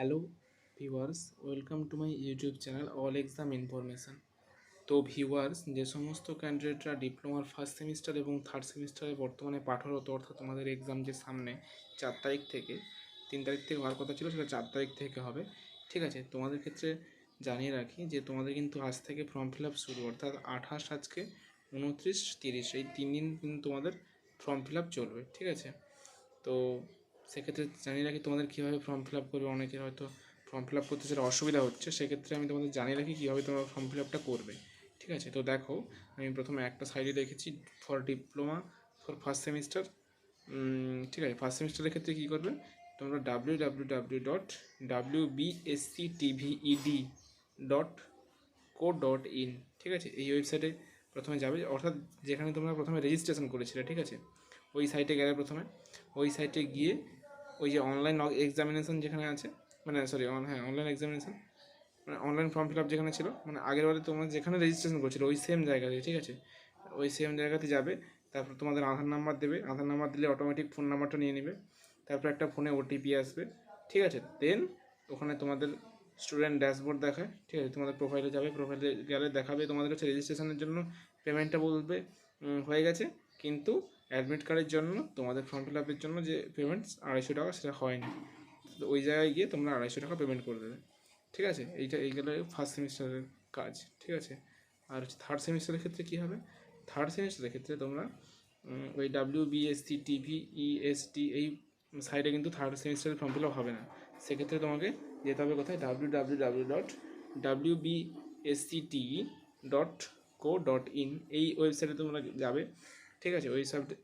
Hello viewers, welcome to my YouTube channel all exam information. তো viewers, যে সমস্ত ক্যান্ডিডেটরা ডিপ্লোমার first semester এবং third সেমিস্টারে বর্তমানে পাঠরত, অর্থাৎ তোমাদের এক্সাম যে সামনে 4 তারিখ থেকে 3 তারিখ থেকে হওয়ার কথা ছিল, সেটা 4 তারিখ থেকে হবে। ঠিক আছে, তোমাদের ক্ষেত্রে জানিয়ে রাখি যে তোমাদের কিন্তু আজ থেকে ফর্ম ফিল আপ শুরু, অর্থাৎ 28 আজকে 29, 30 এই 3 দিন কিন্তু তোমাদের ফর্ম ফিল আপ চলবে। ঠিক আছে, তো সেক্ষেত্রে জানিয়ে রাখি তোমাদের কীভাবে ফর্ম ফিল আপ করবে। অনেকের হয়তো ফর্ম ফিল আপ করতে সেটা অসুবিধা হচ্ছে, সেক্ষেত্রে আমি তোমাদের জানিয়ে রাখি কীভাবে তোমরা ফর্ম ফিল আপটা করবে। ঠিক আছে, তো দেখো, আমি প্রথমে একটা সাইডে রেখেছি for diploma for first semester. ঠিক আছে, ফার্স্ট সেমিস্টারের ক্ষেত্রে কী করবে, তোমরা www.wbscteved.co.in, ঠিক আছে, এই ওয়েবসাইটে প্রথমে যাবে, অর্থাৎ যেখানে তোমরা প্রথমে রেজিস্ট্রেশন করেছিলে। ঠিক আছে, ওই সাইটে গেলে প্রথমে ওই সাইটে গিয়ে ওই যে অনলাইন এক্সামিনেশন যেখানে আছে, অনলাইন এক্সামিনেশন মানে অনলাইন ফর্ম ফিল আপ যেখানে ছিল, মানে আগের বারে তোমরা যেখানে রেজিস্ট্রেশন করছিল ওই সেম জায়গাতে। ঠিক আছে, ওই সেম জায়গাতে যাবে, তারপর তোমাদের আধার নাম্বার দেবে, আধার নাম্বার দিলে অটোমেটিক ফোন নাম্বারটা নিয়ে নেবে, তারপর একটা ফোনে ওটিপি আসবে। ঠিক আছে, দেন ওখানে তোমাদের স্টুডেন্ট ড্যাশবোর্ড দেখায়। ঠিক আছে, তোমাদের প্রোফাইলে যাবে, প্রোফাইলে গেলে দেখাবে তোমাদের কাছে রেজিস্ট্রেশনের জন্য পেমেন্টটা বলবে হয়ে গেছে, কিন্তু অ্যাডমিট কার্ডের জন্য তোমাদের ফর্ম ফিল আপের জন্য যে পেমেন্টস 250 টাকা সেটা হয়নি। তো ওই জায়গায় গিয়ে তোমরা 250 টাকা পেমেন্ট করে দেবে। ঠিক আছে, এইগুলো ফার্স্ট সেমিস্টারের কাজ। ঠিক আছে, আর থার্ড সেমিস্টারের ক্ষেত্রে কী হবে, থার্ড সেমিস্টারের ক্ষেত্রে তোমরা ওই WBSCTEPEST এই সাইডে কিন্তু থার্ড সেমিস্টারের ফর্ম ফিল আপ হবে না। সেক্ষেত্রে তোমাকে যেতে হবে কোথায়, www.wbscte.co.in এই ওয়েবসাইটে তোমরা যাবে। ঠিক আছে,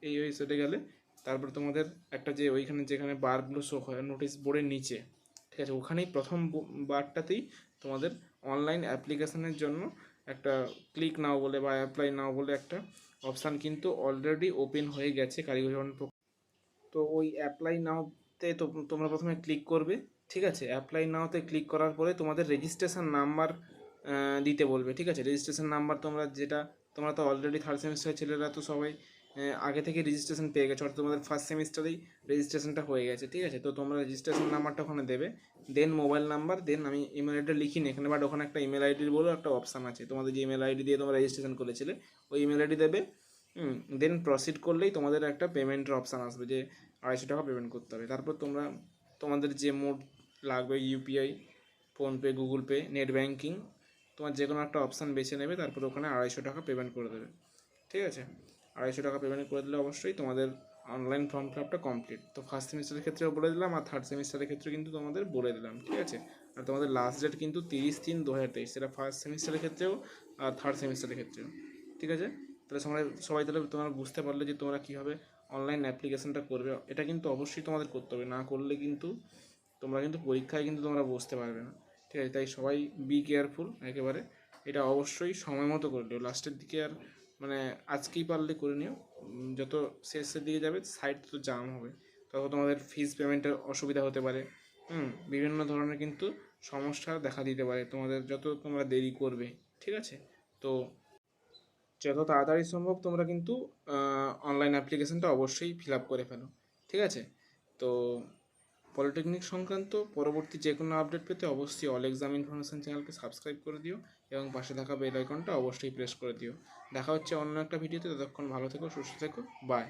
এই ওয়েবসাইটে গেলে তারপর তোমাদের একটা যে ওইখানে যেখানে বারগুলো শো হয় নোটিশ বোর্ডের নিচে, ঠিক আছে, ওখানেই প্রথম বারটাতেই তোমাদের অনলাইন অ্যাপ্লিকেশনের জন্য একটা ক্লিক নাও বলে বা অ্যাপ্লাই নাও বলে একটা অপশান কিন্তু অলরেডি ওপেন হয়ে গেছে কারিগরি ভবন। তো ওই অ্যাপ্লাই নাওতে তো তোমরা প্রথমে ক্লিক করবে। ঠিক আছে, অ্যাপ্লাই নাওতে ক্লিক করার পরে তোমাদের রেজিস্ট্রেশন নাম্বার দিতে বলবে। ঠিক আছে, রেজিস্ট্রেশন নাম্বার তোমরা তো অলরেডি থার্ড সেমিস্টারের ছেলেরা তো সবাই আগে থেকে রেজিস্ট্রেশন পেয়ে গেছো, অর্থাৎ তোমাদের ফার্স্ট সেমিস্টারেই রেজিস্ট্রেশনটা হয়ে গেছে। ঠিক আছে, তো তোমরা রেজিস্ট্রেশন নাম্বারটা ওখানে দেবে, দেন মোবাইল নাম্বার, দেন আমি ইমেল আইডিটা লিখিনি এখানে, বাট ওখানে একটা ইমেল আইডির বলেও একটা অপশান আছে, তোমাদের যে ইমেল আইডি দিয়ে তোমরা রেজিস্ট্রেশন করেছিলে ওই ইমেল আইডি দেবে। দেন প্রসিড করলেই তোমাদের একটা পেমেন্টের অপশান আসবে যে 250 টাকা পেমেন্ট করতে হবে। তারপর তোমরা তোমাদের যে মোড লাগবে, UPI, PhonePe, Google pay, net banking, তোমার যে কোনো একটা অপশান বেছে নেবে, তারপর ওখানে 250 টাকা পেমেন্ট করে দেবে। ঠিক আছে, 250 টাকা পেমেন্ট করে দিলে অবশ্যই তোমাদের অনলাইন ফর্ম ফিল আপটা কমপ্লিট। তো ফার্স্ট সেমিস্টারের ক্ষেত্রেও বলে দিলাম, আর থার্ড সেমিস্টারের ক্ষেত্রে কিন্তু তোমাদের বলে দিলাম। ঠিক আছে, আর তোমাদের লাস্ট ডেট কিন্তু 30/3/2023, সেটা ফার্স্ট সেমিস্টারের ক্ষেত্রেও আর থার্ড সেমিস্টারের ক্ষেত্রেও। ঠিক আছে, তাহলে সবাই তাহলে তোমরা বুঝতে পারলে যে তোমরা কীভাবে অনলাইন অ্যাপ্লিকেশনটা করবে। এটা কিন্তু অবশ্যই তোমাদের করতে হবে, না করলে কিন্তু তোমরা কিন্তু পরীক্ষায় কিন্তু তোমরা বসতে পারবে না। ঠিক আছে, তাই সবাই বি কেয়ারফুল একেবারে। এটা অবশ্যই সময় মতো করে নিও, লাস্টের দিকে আর মানে আজকেই পারলে করে নিও। যত শেষের দিকে যাবে সাইট তো জাম হবে, তখন তোমাদের ফিস পেমেন্টের অসুবিধা হতে পারে। বিভিন্ন ধরনের কিন্তু সমস্যা দেখা দিতে পারে তোমাদের যত তোমরা দেরি করবে। ঠিক আছে, তো যত তাড়াতাড়ি সম্ভব তোমরা কিন্তু অনলাইন অ্যাপ্লিকেশনটা অবশ্যই ফিল আপ করে ফেলো। ঠিক আছে, তো পলিটেকনিক সংক্রান্ত পরবর্তী যে কোনো আপডেট পেতে অবশ্যই অল এক্সাম ইনফরমেশান চ্যানেলকে সাবস্ক্রাইব করে দিও এবং পাশে থাকা বেল আইকনটা অবশ্যই প্রেস করে দিও। দেখা হচ্ছে অন্য একটা ভিডিওতে, ততক্ষণ ভালো থেকো, সুস্থ থেকো, বাই।